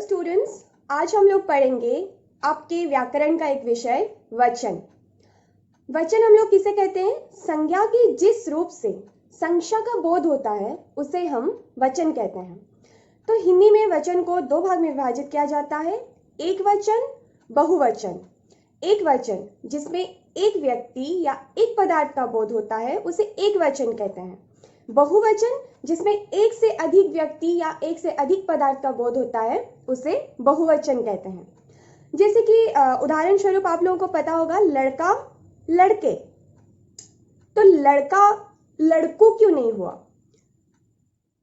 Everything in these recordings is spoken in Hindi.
स्टूडेंट्स, आज हम लोग पढ़ेंगे आपके व्याकरण का एक विषय वचन। वचन हम लोग किसे कहते हैं? संज्ञा के जिस रूप से संख्या का बोध होता है उसे हम वचन कहते हैं। तो हिंदी में वचन को दो भाग में विभाजित किया जाता है, एक वचन, बहुवचन। एक वचन जिसमें एक व्यक्ति या एक पदार्थ का बोध होता है उसे एक वचन कहते हैं। बहुवचन जिसमें एक से अधिक व्यक्ति या एक से अधिक पदार्थ का बोध होता है उसे बहुवचन कहते हैं। जैसे कि उदाहरण स्वरूप आप लोगों को पता होगा लड़का लड़के, तो लड़का लड़कों क्यों नहीं हुआ?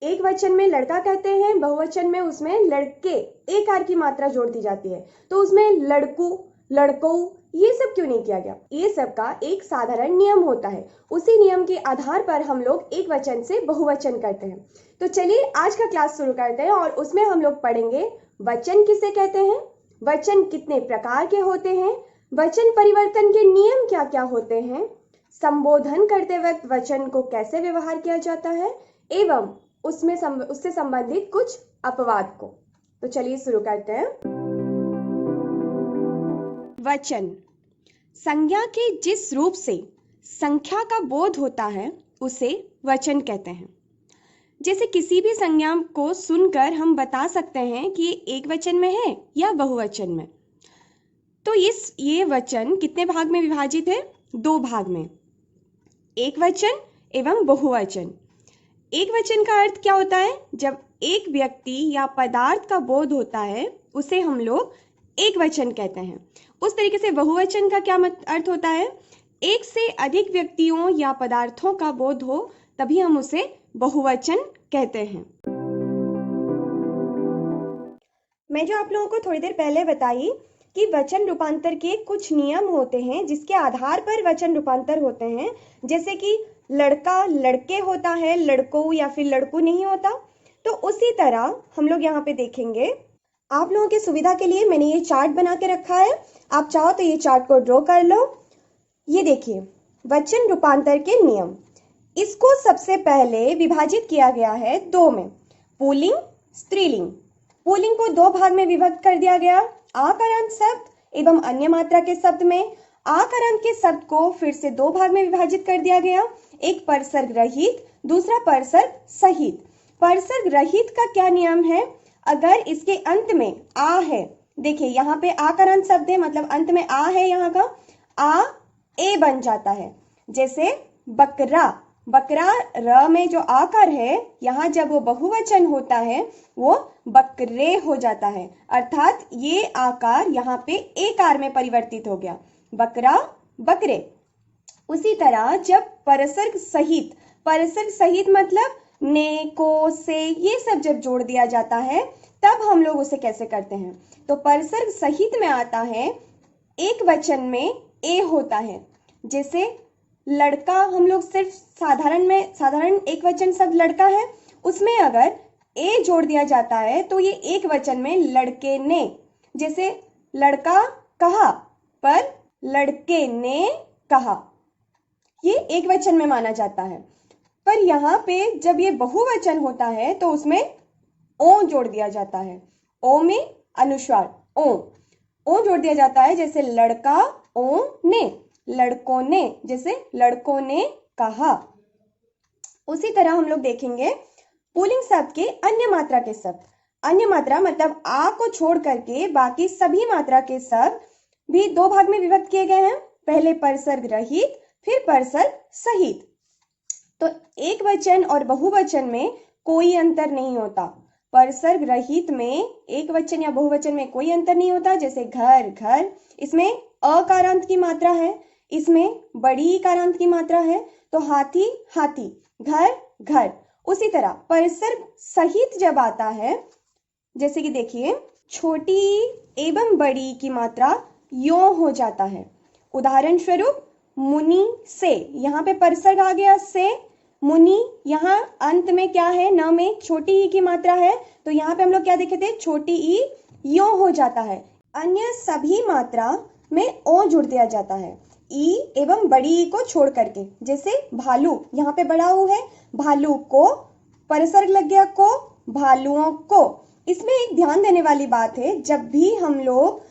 एक वचन में लड़का कहते हैं, बहुवचन में उसमें लड़के एक आर की मात्रा जोड़ दी जाती है, तो उसमें लड़कू लड़कों ये सब क्यों नहीं किया गया? ये सब का एक साधारण नियम होता है, उसी नियम के आधार पर हम लोग एक वचन से बहुवचन करते हैं। तो चलिए आज का क्लास शुरू करते हैं और उसमें हम लोग पढ़ेंगे वचन किसे कहते हैं, वचन कितने प्रकार के होते हैं, वचन परिवर्तन के नियम क्या क्या होते हैं, संबोधन करते वक्त वचन को कैसे व्यवहार किया जाता है एवं उससे संबंधित कुछ अपवाद को। तो चलिए शुरू करते हैं। वचन संज्ञा के जिस रूप से संख्या का बोध होता है उसे वचन कहते हैं। जैसे किसी भी संज्ञा को सुनकर हम बता सकते हैं कि ये एक वचन में है या बहुवचन में। तो ये वचन कितने भाग में विभाजित है? दो भाग में, एक वचन एवं बहुवचन। एक वचन का अर्थ क्या होता है? जब एक व्यक्ति या पदार्थ का बोध होता है उसे हम लोग एक वचन कहते हैं। उस तरीके से बहुवचन का क्या अर्थ होता है? एक से अधिक व्यक्तियों या पदार्थों का बोध हो तभी हम उसे बहुवचन कहते हैं। मैं जो आप लोगों को थोड़ी देर पहले बताई कि वचन रूपांतर के कुछ नियम होते हैं जिसके आधार पर वचन रूपांतर होते हैं। जैसे कि लड़का लड़के होता है, लड़कों या फिर लड़कू नहीं होता। तो उसी तरह हम लोग यहाँ पे देखेंगे, आप लोगों की सुविधा के लिए मैंने ये चार्ट बना के रखा है, आप चाहो तो ये चार्ट को ड्रॉ कर लो। ये देखिए वचन रूपांतर के नियम। इसको सबसे पहले विभाजित किया गया है दो में, पुल्लिंग स्त्रीलिंग। पुल्लिंग को दो भाग में विभक्त कर दिया गया, आकारांत शब्द एवं अन्य मात्रा के शब्द में। आकारांत के शब्द को फिर से दो भाग में विभाजित कर दिया गया, एक परसर्ग रहित, दूसरा परसर्ग सहित। परसर्ग रहित का क्या नियम है? अगर इसके अंत में आ है, देखिए यहाँ पे आकारांत शब्द है मतलब अंत में आ है, यहाँ का आ ए बन जाता है। जैसे बकरा, बकरा र में जो आकार है यहाँ जब वो बहुवचन होता है वो बकरे हो जाता है, अर्थात ये आकार यहाँ पे एक आर में परिवर्तित हो गया, बकरा बकरे। उसी तरह जब परसर्ग सहित मतलब ने को से ये सब जब जोड़ दिया जाता है तब हम लोग उसे कैसे करते हैं? तो परसर्ग सहित में आता है, एक वचन में ए होता है। जैसे लड़का हम लोग सिर्फ साधारण एक वचन शब्द लड़का है, उसमें अगर ए जोड़ दिया जाता है तो ये एक वचन में लड़के ने। जैसे लड़का कहा पर लड़के ने कहा, ये एक वचन में माना जाता है। पर यहाँ पे जब ये बहुवचन होता है तो उसमें ओ जोड़ दिया जाता है, ओ में अनुस्वार ओ जोड़ दिया जाता है। जैसे लड़का ओ ने, लड़कों ने, जैसे लड़कों ने कहा। उसी तरह हम लोग देखेंगे पुल्लिंग शब्द के अन्य मात्रा के शब्द। अन्य मात्रा मतलब आ को छोड़ करके बाकी सभी मात्रा के शब्द भी दो भाग में विभक्त किए गए हैं, पहले परसर्ग रहित फिर परसर्ग सहित। तो एक वचन और बहुवचन में कोई अंतर नहीं होता। परसर्ग रहित में एक वचन या बहुवचन में कोई अंतर नहीं होता। जैसे घर घर, इसमें अकारांत की मात्रा है, इसमें बड़ी इकारांत की मात्रा है, तो हाथी हाथी, घर घर। उसी तरह परसर्ग सहित जब आता है, जैसे कि देखिए छोटी एवं बड़ी की मात्रा यो हो जाता है। उदाहरण स्वरूप मुनि से, यहाँ पे परसर्ग आ गया से, मुनि, यहाँ अंत में क्या है? न में छोटी ई की मात्रा है, तो यहाँ पे हम लोग क्या देखे थे? छोटी ई यो हो जाता है। अन्य सभी मात्रा में ओ जुड़ दिया जाता है, ई एवं बड़ी ई को छोड़ करके। जैसे भालू, यहाँ पे बड़ा ऊ है, भालू को परसर्ग लग गया को, भालुओं को। इसमें एक ध्यान देने वाली बात है, जब भी हम लोग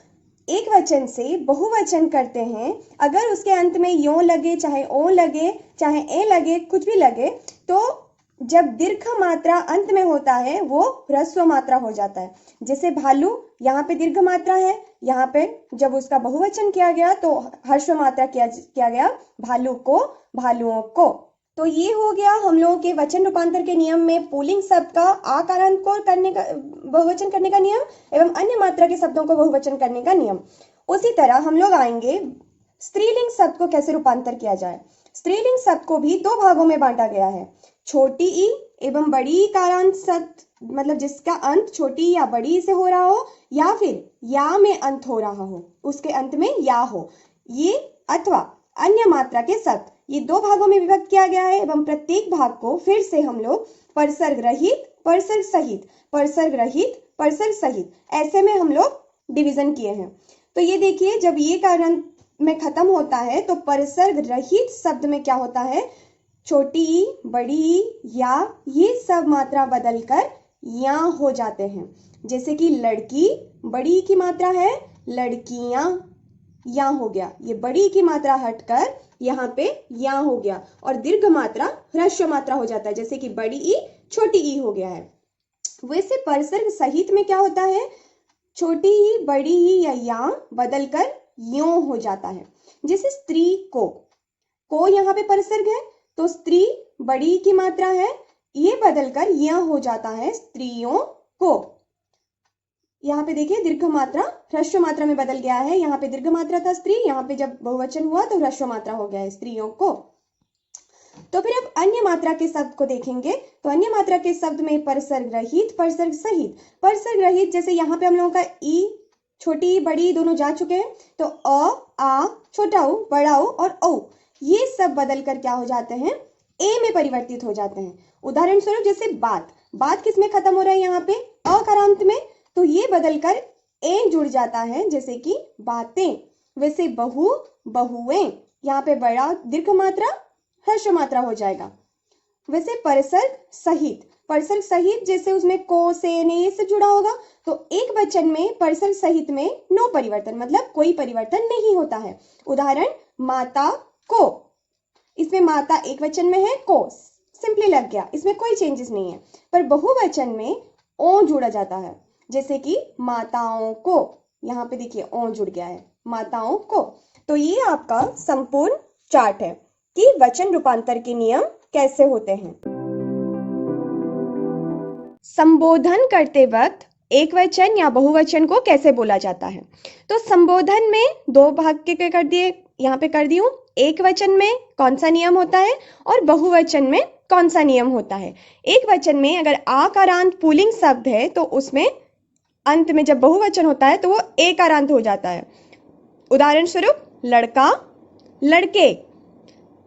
एक वचन से बहुवचन करते हैं, अगर उसके अंत में यो लगे, चाहे ओ लगे, चाहे ए लगे, कुछ भी लगे, तो जब दीर्घ मात्रा अंत में होता है वो ह्रस्व मात्रा हो जाता है। जैसे भालू, यहाँ पे दीर्घ मात्रा है, यहाँ पे जब उसका बहुवचन किया गया तो ह्रस्व मात्रा किया गया, भालू को, भालुओं को। तो ये हो गया हम लोगों के वचन रूपांतर के नियम में पुल्लिंग शब्द का आकारांत को करने का, बहुवचन करने का नियम, एवं अन्य मात्रा के शब्दों को बहुवचन करने का नियम। उसी तरह हम लोग आएंगे स्त्रीलिंग शब्द को कैसे रूपांतर किया जाए। स्त्रीलिंग शब्द को भी दो भागों में बांटा गया है, छोटी ई एवं बड़ी ई कारांत शब्द, मतलब जिसका अंत छोटी या बड़ी से हो रहा हो, या फिर या में अंत हो रहा हो, उसके अंत में या हो, ये अथवा अन्य मात्रा के शब्द, ये दो भागों में विभक्त किया गया है। एवं प्रत्येक भाग को फिर से हम लोग परसर्ग रहित, परसर्ग सहित, परसर्ग रहित, परसर्ग सहित, ऐसे में हम लोग डिवीजन किए हैं। तो ये देखिए, जब ये कारण में खत्म होता है तो परसर्ग रहित शब्द में क्या होता है, छोटी ई, बड़ी ई, या, ये सब मात्रा बदलकर या हो जाते हैं। जैसे कि लड़की, बड़ी की मात्रा है, लड़कियां, या हो गया, ये बड़ी की मात्रा हटकर यहाँ पे या हो गया, और दीर्घ मात्रा ह्रस्व मात्रा हो जाता है, जैसे कि बड़ी ई, छोटी ई हो गया है। वैसे परसर्ग सहित में क्या होता है, छोटी ई, बड़ी ई या बदलकर यो हो जाता है। जैसे स्त्री को यहाँ पे परसर्ग है, तो स्त्री बड़ी की मात्रा है, ये बदलकर या हो जाता है स्त्रियों को। यहाँ पे देखिए दीर्घ मात्रा ह्रस्व मात्रा में बदल गया है, यहाँ पे दीर्घ मात्रा था स्त्री, यहाँ पे जब बहुवचन हुआ तो ह्रस्व मात्रा हो गया है, स्त्रियों को। तो फिर अब अन्य मात्रा के शब्द को देखेंगे, तो अन्य मात्रा के शब्द में परसर्ग रहित, परसर्ग सहित। परसर्ग रहित, जैसे यहाँ पे हम लोगों का ई, छोटी बड़ी दोनों जा चुके हैं, तो अ, आ, छोटा ऊ, बड़ा ऊ और औ, ये सब बदलकर क्या हो जाते हैं, ए में परिवर्तित हो जाते हैं। उदाहरण स्वरूप जैसे बात किस में खत्म हो रहा है, यहाँ पे अकारांत में, तो ये बदलकर ए जुड़ जाता है, जैसे कि बातें। वैसे बहु, बहुएं, यहाँ पे बड़ा दीर्घ मात्रा ह्रस्व मात्रा हो जाएगा। वैसे परसर्ग सहित, परसर्ग सहित जैसे उसमें को, से, ने, ये से जुड़ा होगा, तो एक वचन में परसर्ग सहित में नो परिवर्तन, मतलब कोई परिवर्तन नहीं होता है। उदाहरण माता को, इसमें माता एक वचन में है, को सिंपली लग गया, इसमें कोई चेंजेस नहीं है। पर बहुवचन में ओ जुड़ा जाता है, जैसे कि माताओं को, यहाँ पे देखिए ओ जुड़ गया है, माताओं को। तो ये आपका संपूर्ण चार्ट है कि वचन रूपांतर के नियम कैसे होते हैं। संबोधन करते वक्त एक वचन या बहुवचन को कैसे बोला जाता है। तो संबोधन में दो भाग के कर दिए, यहाँ पे कर दी हूँ, एक वचन में कौन सा नियम होता है और बहुवचन में कौन सा नियम होता है। एक वचन में अगर आकारांत पुल्लिंग शब्द है तो उसमें अंत में जब बहुवचन होता है तो वो एकारांत हो जाता है। उदाहरण स्वरूप लड़का, लड़के,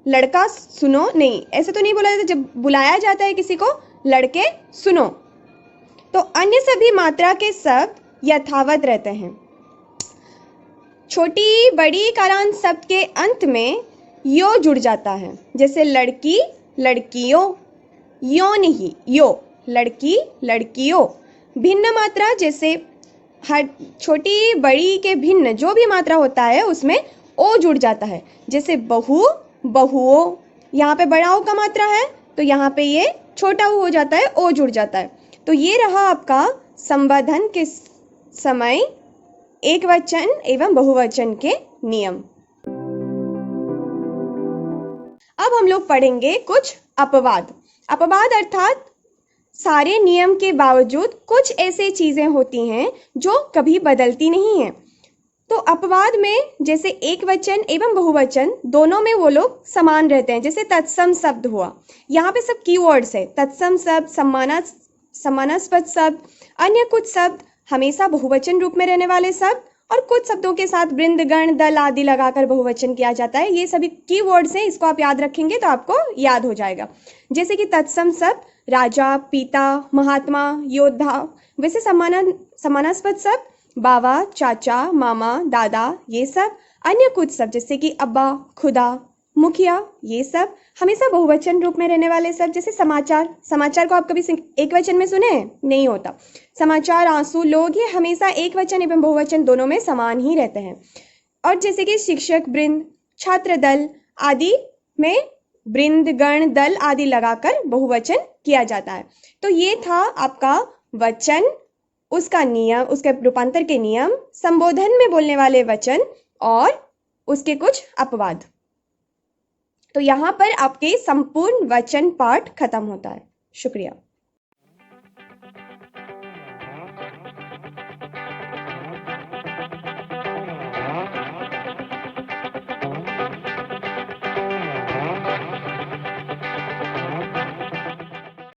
लड़का सुनो, नहीं ऐसे तो नहीं बोला जाता, जब बुलाया जाता है किसी को लड़के सुनो, तो अन्य सभी मात्रा के शब्द यथावत रहते हैं। छोटी बड़ी कारांत शब्द के अंत में यो जुड़ जाता है, जैसे लड़की, लड़कियों, यो नहीं यो, लड़की, लड़कियों। भिन्न मात्रा, जैसे हर छोटी बड़ी के भिन्न जो भी मात्रा होता है उसमें ओ जुड़ जाता है, जैसे बहू, बहुओं। यहाँ पे बड़ा ओ का मात्रा है तो यहाँ पे ये छोटा ओ हो जाता है, ओ जुड़ जाता है। तो ये रहा आपका संबोधन के समय एक वचन एवं बहुवचन के नियम। अब हम लोग पढ़ेंगे कुछ अपवाद। अपवाद अर्थात सारे नियम के बावजूद कुछ ऐसी चीजें होती हैं जो कभी बदलती नहीं हैं। तो अपवाद में जैसे एक वचन एवं बहुवचन दोनों में वो लोग समान रहते हैं, जैसे तत्सम शब्द हुआ, यहाँ पे सब कीवर्ड्स है, तत्सम शब्द, सम्मानास्पद शब्द, अन्य कुछ शब्द हमेशा बहुवचन रूप में रहने वाले शब्द, और कुछ शब्दों के साथ वृंद, गण, दल आदि लगाकर बहुवचन किया जाता है। ये सभी कीवर्ड्स हैं, इसको आप याद रखेंगे तो आपको याद हो जाएगा। जैसे कि तत्सम शब्द राजा, पिता, महात्मा, योद्धा। वैसे सम्मानास्पद शब्द बाबा, चाचा, मामा, दादा, ये सब। अन्य कुछ शब्द जैसे कि अब्बा, खुदा, मुखिया, ये सब हमेशा बहुवचन रूप में रहने वाले सब, जैसे समाचार। समाचार को आप कभी एक वचन में सुने हैं? नहीं होता। समाचार, आंसू, लोग, ये हमेशा एक वचन एवं बहुवचन दोनों में समान ही रहते हैं। और जैसे कि शिक्षक वृंद, छात्र दल आदि में वृंद, गण, दल आदि लगाकर बहुवचन किया जाता है। तो ये था आपका वचन, उसका नियम, उसके रूपांतर के नियम, संबोधन में बोलने वाले वचन और उसके कुछ अपवाद। तो यहां पर आपके संपूर्ण वचन पाठ खत्म होता है। शुक्रिया।